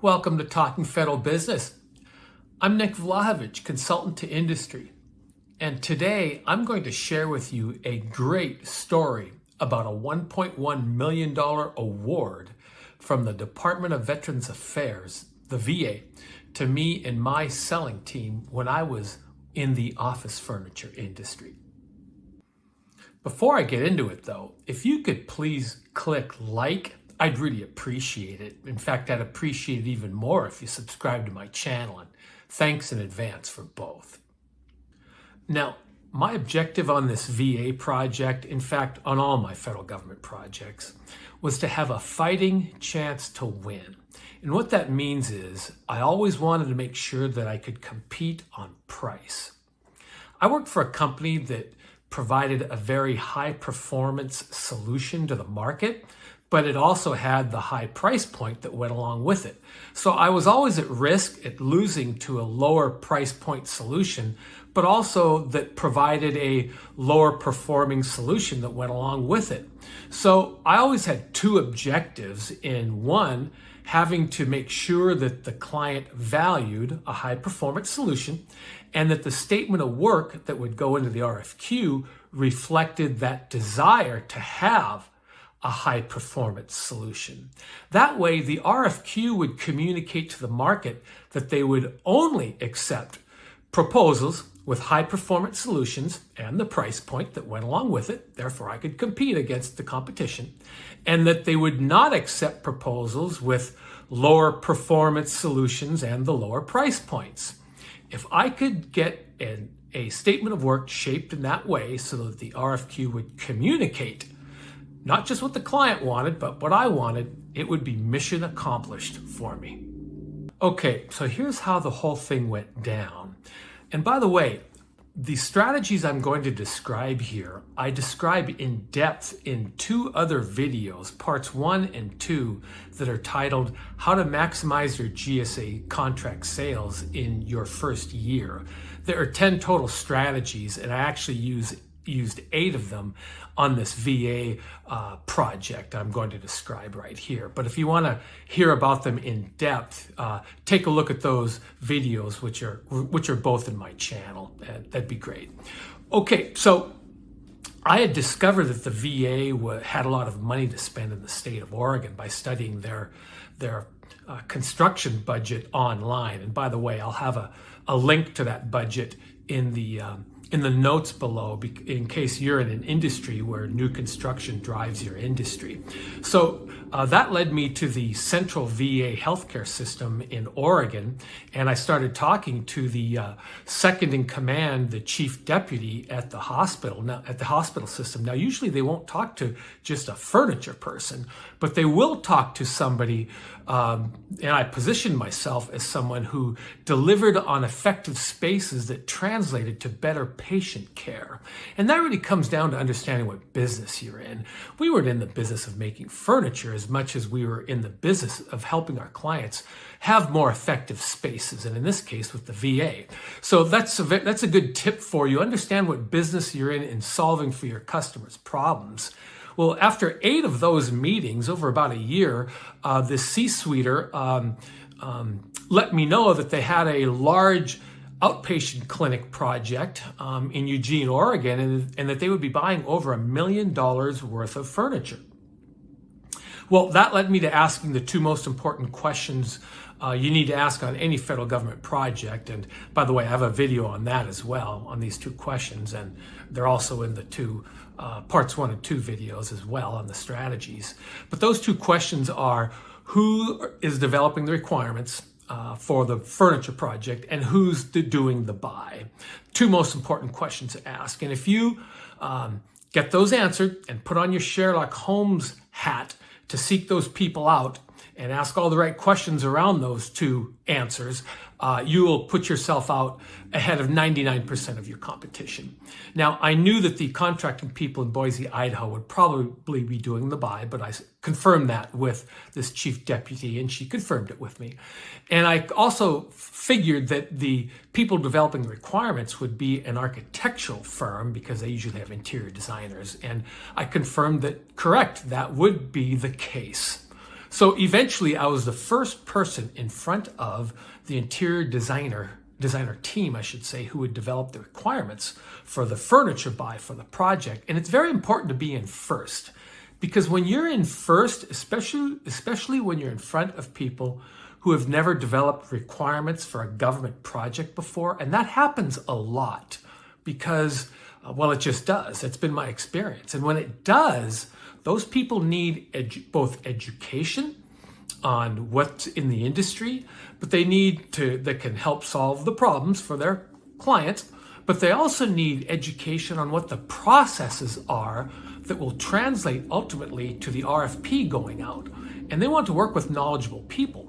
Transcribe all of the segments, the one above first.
Welcome to Talking Federal Business. I'm Nick Vlahovic, consultant to industry. And today I'm going to share with you a great story about a $1.1 million award from the Department of Veterans Affairs, the VA, to me and my selling team when I was in the office furniture industry. Before I get into it though, if you could please click like, I'd really appreciate it. In fact, I'd appreciate it even more if you subscribe to my channel, and thanks in advance for both. Now, my objective on this VA project, in fact, on all my federal government projects, was to have a fighting chance to win. And what that means is I always wanted to make sure that I could compete on price. I worked for a company that provided a very high performance solution to the market, but it also had the high price point that went along with it. So I was always at risk at losing to a lower price point solution, but also that provided a lower performing solution that went along with it. So I always had two objectives in one, having to make sure that the client valued a high performance solution and that the statement of work that would go into the RFQ reflected that desire to have a high performance solution. That way, the RFQ would communicate to the market that they would only accept proposals with high performance solutions and the price point that went along with it. Therefore, I could compete against the competition, and that they would not accept proposals with lower performance solutions and the lower price points. If I could get a statement of work shaped in that way so that the RFQ would communicate not just what the client wanted, but what I wanted, it would be mission accomplished for me. Okay, so here's how the whole thing went down. And by the way, the strategies I'm going to describe here, I describe in depth in two other videos, parts 1 and 2, that are titled How to Maximize Your GSA Contract Sales in Your First Year. There are 10 total strategies, and I actually used 8 of them on this VA project I'm going to describe right here. But if you want to hear about them in depth, take a look at those videos, which are both in my channel. That'd be great. Okay, so I had discovered that the VA had a lot of money to spend in the state of Oregon by studying their construction budget online. And by the way, I'll have a link to that budget in the notes below in case you're in an industry where new construction drives your industry. So that led me to the central VA healthcare system in Oregon, and I started talking to the second in command, the chief deputy at the hospital, system. Now, usually they won't talk to just a furniture person, but they will talk to somebody, and I positioned myself as someone who delivered on effective spaces that translated to better patient care. And that really comes down to understanding what business you're in. We weren't in the business of making furniture as much as we were in the business of helping our clients have more effective spaces, and in this case with the VA. So that's a good tip for you. Understand what business you're in solving for your customers' problems. Well, after 8 of those meetings over about a year, the C-suiter let me know that they had a large outpatient clinic project in Eugene, Oregon, and that they would be buying over $1 million worth of furniture. Well, that led me to asking the 2 most important questions you need to ask on any federal government project. And by the way, I have a video on that as well, on these 2 questions, and they're also in the 2 parts 1 and 2 videos as well on the strategies. But those 2 questions are, who is developing the requirements for the furniture project, and who's doing the buy? 2 most important questions to ask. And if you get those answered and put on your Sherlock Holmes hat to seek those people out and ask all the right questions around those 2 answers, you will put yourself out ahead of 99% of your competition. Now, I knew that the contracting people in Boise, Idaho would probably be doing the buy, but I confirmed that with this chief deputy, and she confirmed it with me. And I also figured that the people developing the requirements would be an architectural firm because they usually have interior designers. And I confirmed that, correct, that would be the case. So eventually I was the first person in front of the interior designer team, I should say, who would develop the requirements for the furniture buy for the project. And it's very important to be in first, because when you're in first, especially when you're in front of people who have never developed requirements for a government project before, and that happens a lot because, well, it just does. It's been my experience. And when it does, those people need both education on what's in the industry, but that can help solve the problems for their clients, but they also need education on what the processes are that will translate ultimately to the RFP going out. And they want to work with knowledgeable people.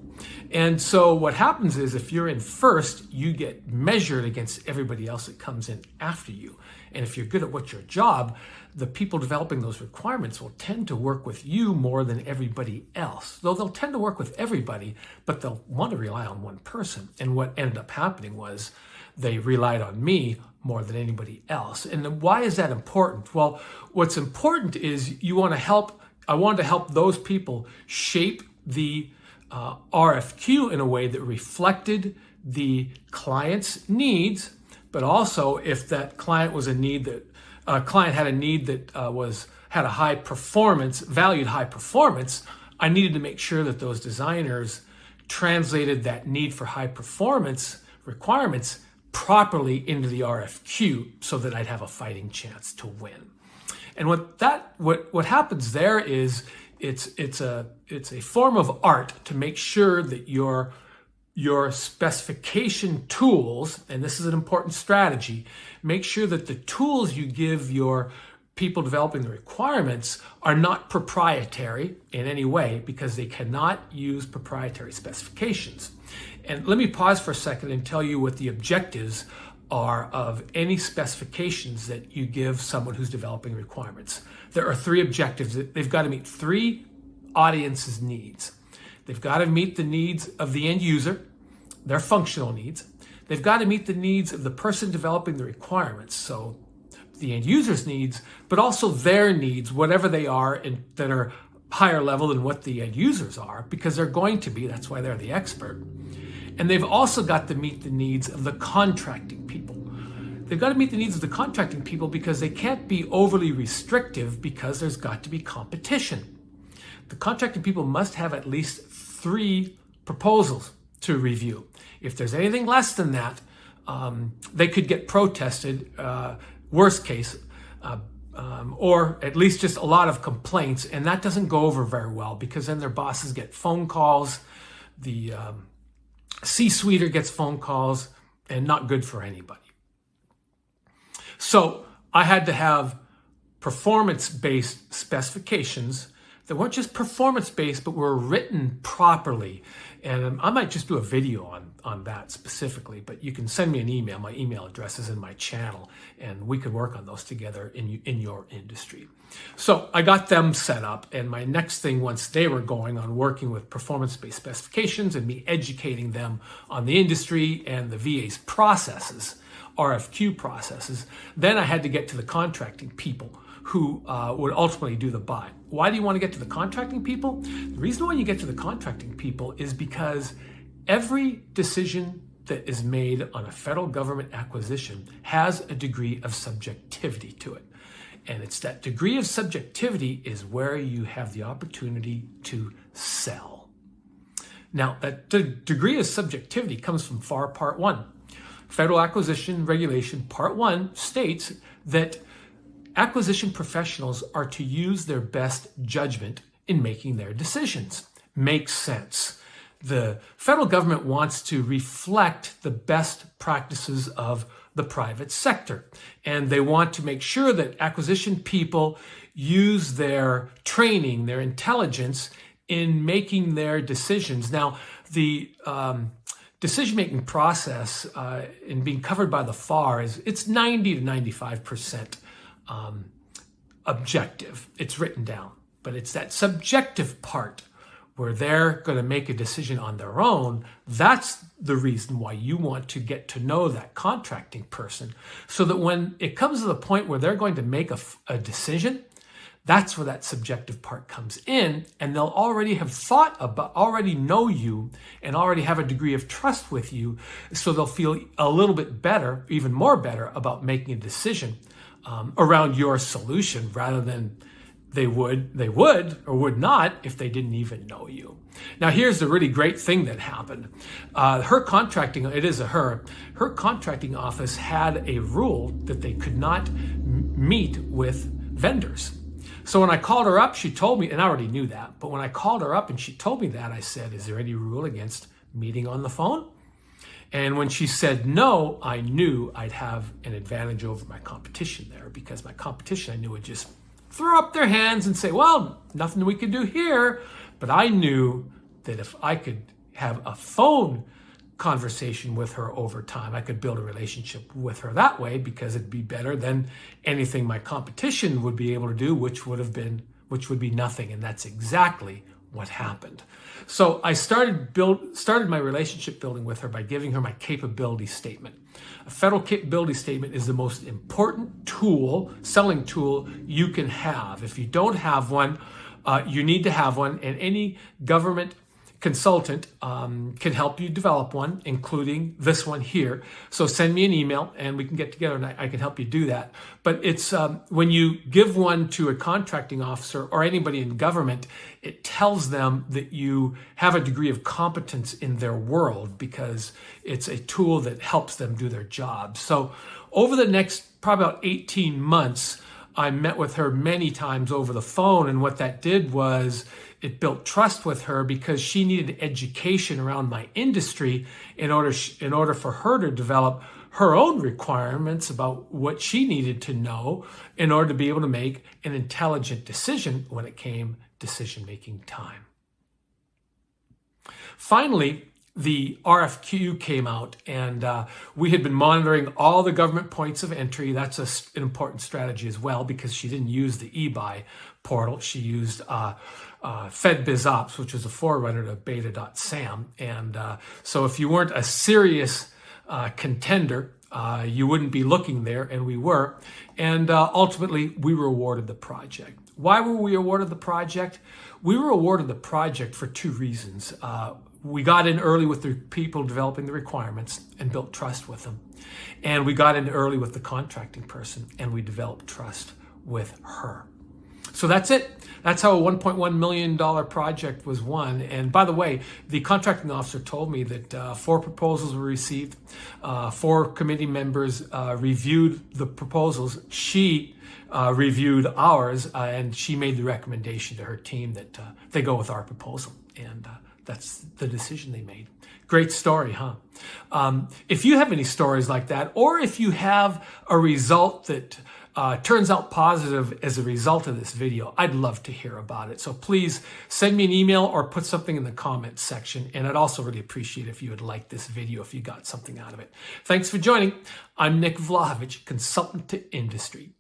And so what happens is if you're in first, you get measured against everybody else that comes in after you. And if you're good at what's your job, the people developing those requirements will tend to work with you more than everybody else. Though they'll tend to work with everybody, but they'll want to rely on one person. And what ended up happening was they relied on me more than anybody else. And why is that important? Well, what's important is I wanted to help those people shape the RFQ in a way that reflected the client's needs, but also if that client was had a need that had a high performance, valued high performance, I needed to make sure that those designers translated that need for high performance requirements properly into the RFQ so that I'd have a fighting chance to win. And what happens there is it's a form of art to make sure that your specification tools, and this is an important strategy, make sure that the tools you give your people developing the requirements are not proprietary in any way, because they cannot use proprietary specifications. And let me pause for a second and tell you what the objectives are of any specifications that you give someone who's developing requirements. There are three objectives. They've got to meet three audiences' needs. They've got to meet the needs of the end user, their functional needs. They've got to meet the needs of the person developing the requirements, so the end user's needs, but also their needs, whatever they are, that are higher level than what the end users are, because they're going to be, that's why they're the expert. And they've also got to meet the needs of the contracting people. They've got to meet the needs of the contracting people because they can't be overly restrictive, because there's got to be competition. The contracting people must have at least 3 proposals to review. If there's anything less than that, they could get protested, worst case, or at least just a lot of complaints, and that doesn't go over very well, because then their bosses get phone calls, the C-suiter gets phone calls, and not good for anybody. So I had to have performance-based specifications that weren't just performance-based, but were written properly. And I might just do a video on that specifically, but you can send me an email. My email address is in my channel, and we could work on those together in your industry. So I got them set up, and my next thing, once they were going on working with performance-based specifications and me educating them on the industry and the VA's processes, RFQ processes, then I had to get to the contracting people who would ultimately do the buy. Why do you want to get to the contracting people? The reason why you get to the contracting people is because every decision that is made on a federal government acquisition has a degree of subjectivity to it. And it's that degree of subjectivity is where you have the opportunity to sell. Now, that degree of subjectivity comes from FAR Part 1. Federal Acquisition Regulation Part 1 states that acquisition professionals are to use their best judgment in making their decisions. Makes sense. The federal government wants to reflect the best practices of the private sector, and they want to make sure that acquisition people use their training, their intelligence in making their decisions. Now, the decision-making process in being covered by the FAR it's 90 to 95% objective. It's written down, but it's that subjective part where they're going to make a decision on their own. That's the reason why you want to get to know that contracting person, so that when it comes to the point where they're going to make a decision, That's where that subjective part comes in, and they'll already have thought about, already know you, and already have a degree of trust with you, so they'll feel a little bit better, even more better, about making a decision around your solution, rather than they would or would not if they didn't even know you. Now, here's the really great thing that happened. Her contracting office had a rule that they could not meet with vendors. So when I called her up, she told me, and I already knew that, but when I called her up and she told me that, I said, is there any rule against meeting on the phone? And when she said no, I knew I'd have an advantage over my competition there, because my competition, I knew, would just throw up their hands and say, well, nothing we can do here. But I knew that if I could have a phone conversation with her over time, I could build a relationship with her that way, because it'd be better than anything my competition would be able to do, which would be nothing. And that's exactly what happened. So I started my relationship building with her by giving her my capability statement. A federal capability statement is the most important tool, selling tool you can have. If you don't have one, you need to have one, and any government consultant can help you develop one, including this one here. So send me an email and we can get together and I can help you do that. But it's when you give one to a contracting officer or anybody in government, it tells them that you have a degree of competence in their world, because it's a tool that helps them do their job. So over the next probably about 18 months, I met with her many times over the phone, and what that did was it built trust with her, because she needed education around my industry in order for her to develop her own requirements about what she needed to know in order to be able to make an intelligent decision when it came decision-making time. Finally, the RFQ came out, and we had been monitoring all the government points of entry. That's an important strategy as well, because she didn't use the eBuy portal. She used FedBizOps, which was a forerunner to beta.sam. And so if you weren't a serious contender, you wouldn't be looking there, and we were. And ultimately, we were awarded the project. Why were we awarded the project? We were awarded the project for two reasons. We got in early with the people developing the requirements and built trust with them. And we got in early with the contracting person, and we developed trust with her. So that's it. That's how a $1.1 million project was won. And by the way, the contracting officer told me that 4 proposals were received. 4 committee members reviewed the proposals. She reviewed ours, and she made the recommendation to her team that they go with our proposal. And that's the decision they made. Great story, huh? If you have any stories like that, or if you have a result that turns out positive as a result of this video, I'd love to hear about it. So please send me an email or put something in the comments section. And I'd also really appreciate if you would like this video if you got something out of it. Thanks for joining. I'm Nick Vlahovic, Consultant to Industry.